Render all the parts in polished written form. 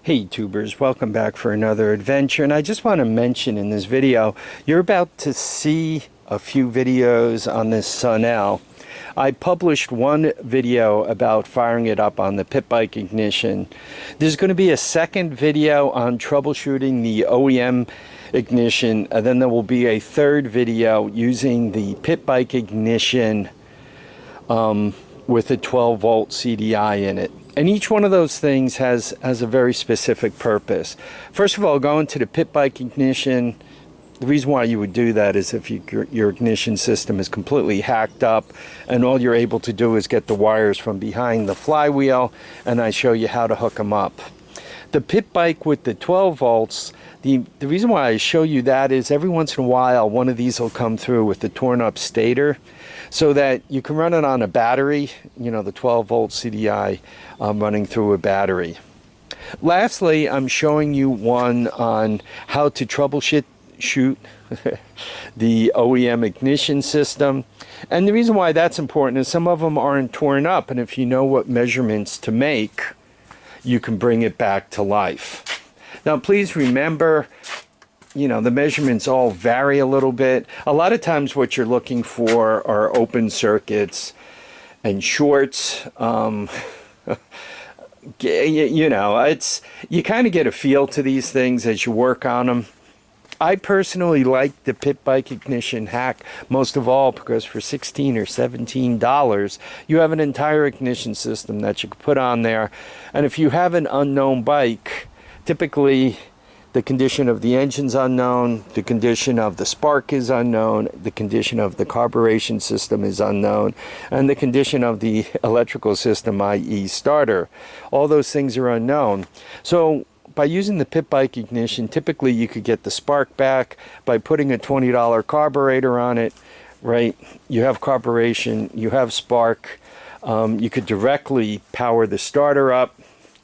Hey tubers, welcome back for another adventure, and I just want to mention in this video, you're about to see a few videos on this Sunl. I published one video about firing it up on the pit bike ignition. There's going to be a second video on troubleshooting the OEM ignition, and then there will be a third video using the pit bike ignition with a 12-volt CDI in it. And each one of those things has a very specific purpose. First of all, going to the pit bike ignition, the reason why you would do that is if your ignition system is completely hacked up and all you're able to do is get the wires from behind the flywheel, and I show you how to hook them up. The pit bike with the 12 volts, the reason why I show you that is every once in a while one of these will come through with the torn up stator, so that you can run it on a battery, you know, the 12 volt CDI running through a battery. Lastly, I'm showing you one on how to troubleshoot the OEM ignition system. And the reason why that's important is some of them aren't torn up, and if you know what measurements to make, you can bring it back to life. Now please remember, you know, the measurements all vary a little bit. A lot of times what you're looking for are open circuits and shorts. You know, you kind of get a feel to these things as you work on them. I personally like the pit bike ignition hack most of all because for $16 or $17 you have an entire ignition system that you can put on there. And if you have an unknown bike, typically the condition of the engine's unknown, the condition of the spark is unknown, the condition of the carburation system is unknown, and the condition of the electrical system, i.e. starter. All those things are unknown. So by using the pit bike ignition, typically you could get the spark back by putting a $20 carburetor on it, right? You have carburation, you have spark. You could directly power the starter up,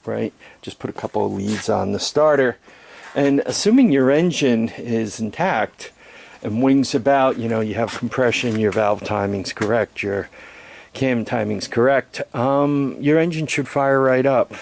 right? Just put a couple of leads on the starter. And assuming your engine is intact and wings about, you know, you have compression, your valve timing's correct, your cam timing's correct, your engine should fire right up.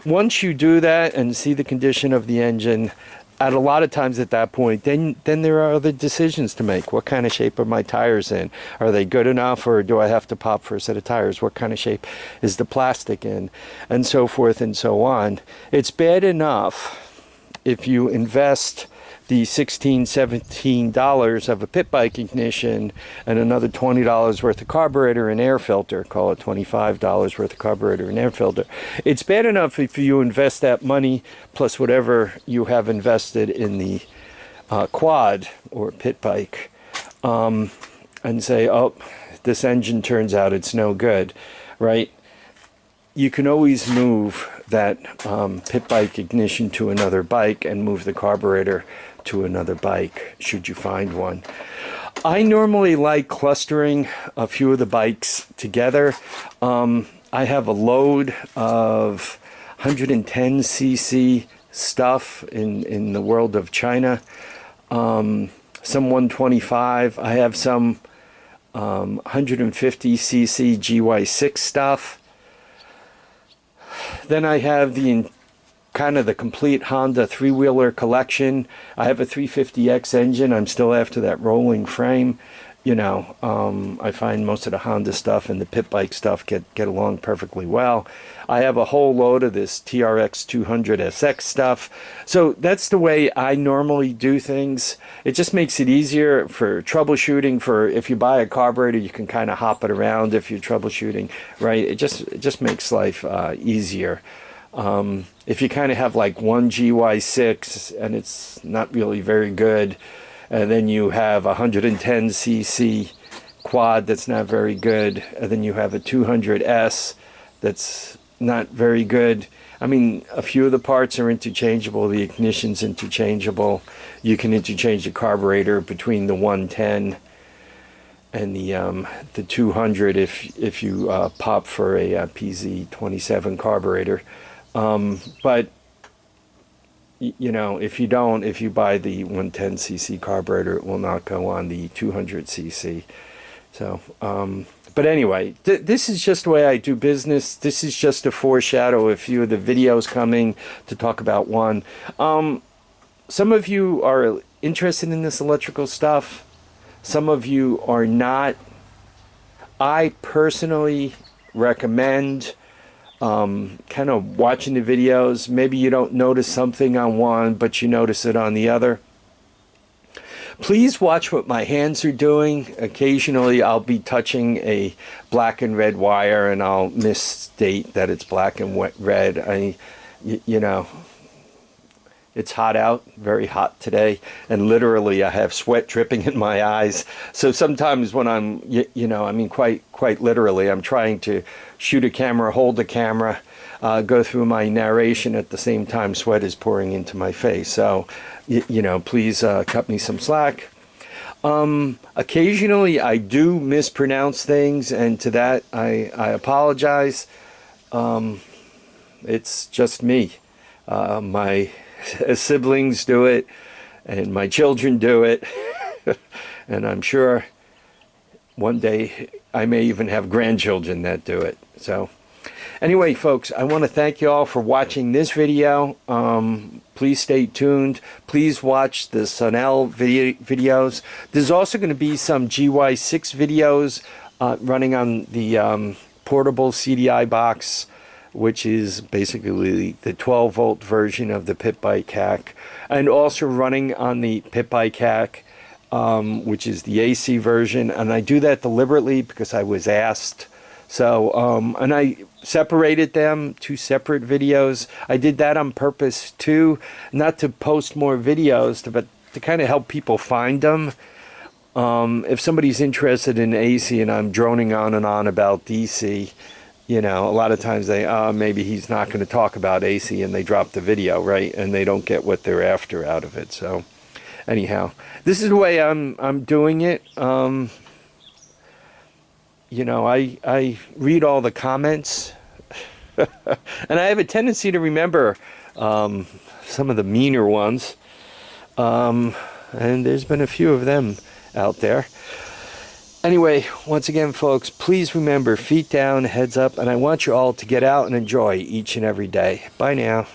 Once you do that and see the condition of the engine, at a lot of times at that point, then there are other decisions to make. What kind of shape are my tires in? Are they good enough, or do I have to pop for a set of tires? What kind of shape is the plastic in? And so forth and so on. It's bad enough if you invest the $16, $17 of a pit bike ignition and another $20 worth of carburetor and air filter, call it $25 worth of carburetor and air filter. It's bad enough if you invest that money plus whatever you have invested in the quad or pit bike and say, oh, this engine turns out it's no good, right? You can always move that pit bike ignition to another bike and move the carburetor to another bike should you find one. I normally like clustering a few of the bikes together. I have a load of 110cc stuff in the world of China, some 125. I have some 150cc GY6 stuff. Then I have the kind of the complete Honda three-wheeler collection. I have a 350X engine. I'm still after that rolling frame. You know, I find most of the Honda stuff and the pit bike stuff get along perfectly well. I have a whole load of this TRX 200SX stuff. So that's the way I normally do things. It just makes it easier for troubleshooting. For if you buy a carburetor, you can kind of hop it around if you're troubleshooting, right? It just makes life easier. If you kind of have like one GY6 and it's not really very good, and then you have a 110cc quad that's not very good, and then you have a 200S that's not very good. I mean, a few of the parts are interchangeable. The ignition's interchangeable. You can interchange the carburetor between the 110 and the 200 if you pop for a PZ27 carburetor. But you know, if you buy the 110cc carburetor, it will not go on the 200cc. So But anyway, this is just the way I do business. This is just a foreshadow of a few of the videos coming to talk about one. Some of you are interested in this electrical stuff. Some of you are not. I personally recommend kind of watching the videos. Maybe you don't notice something on one, but you notice it on the other. Please watch what my hands are doing. Occasionally I'll be touching a black and red wire and I'll misstate that it's black and red. You know, it's hot out, very hot today, and literally I have sweat dripping in my eyes. So sometimes when I'm, you know, I mean quite literally, I'm trying to shoot a camera, hold the camera, go through my narration at the same time sweat is pouring into my face. So, you know, please cut me some slack. Occasionally I do mispronounce things, and to that I apologize. It's just me. My siblings do it, and my children do it, and I'm sure one day I may even have grandchildren that do it. So anyway, folks, I want to thank you all for watching this video. Please stay tuned. Please watch the Sunl videos. There's also going to be some GY6 videos running on the portable CDI box, which is basically the 12-volt version of the pit bike hack, and also running on the pit bike hack, which is the AC version. And I do that deliberately because I was asked. So, and I separated them, 2 separate videos. I did that on purpose too, not to post more videos, but to kind of help people find them. If somebody's interested in AC and I'm droning on and on about DC, you know, a lot of times they, maybe he's not going to talk about AC, and they drop the video, right? And they don't get what they're after out of it. So anyhow, this is the way I'm doing it. You know, I read all the comments, and I have a tendency to remember some of the meaner ones. And there's been a few of them out there. Anyway, once again, folks, please remember, feet down, heads up, and I want you all to get out and enjoy each and every day. Bye now.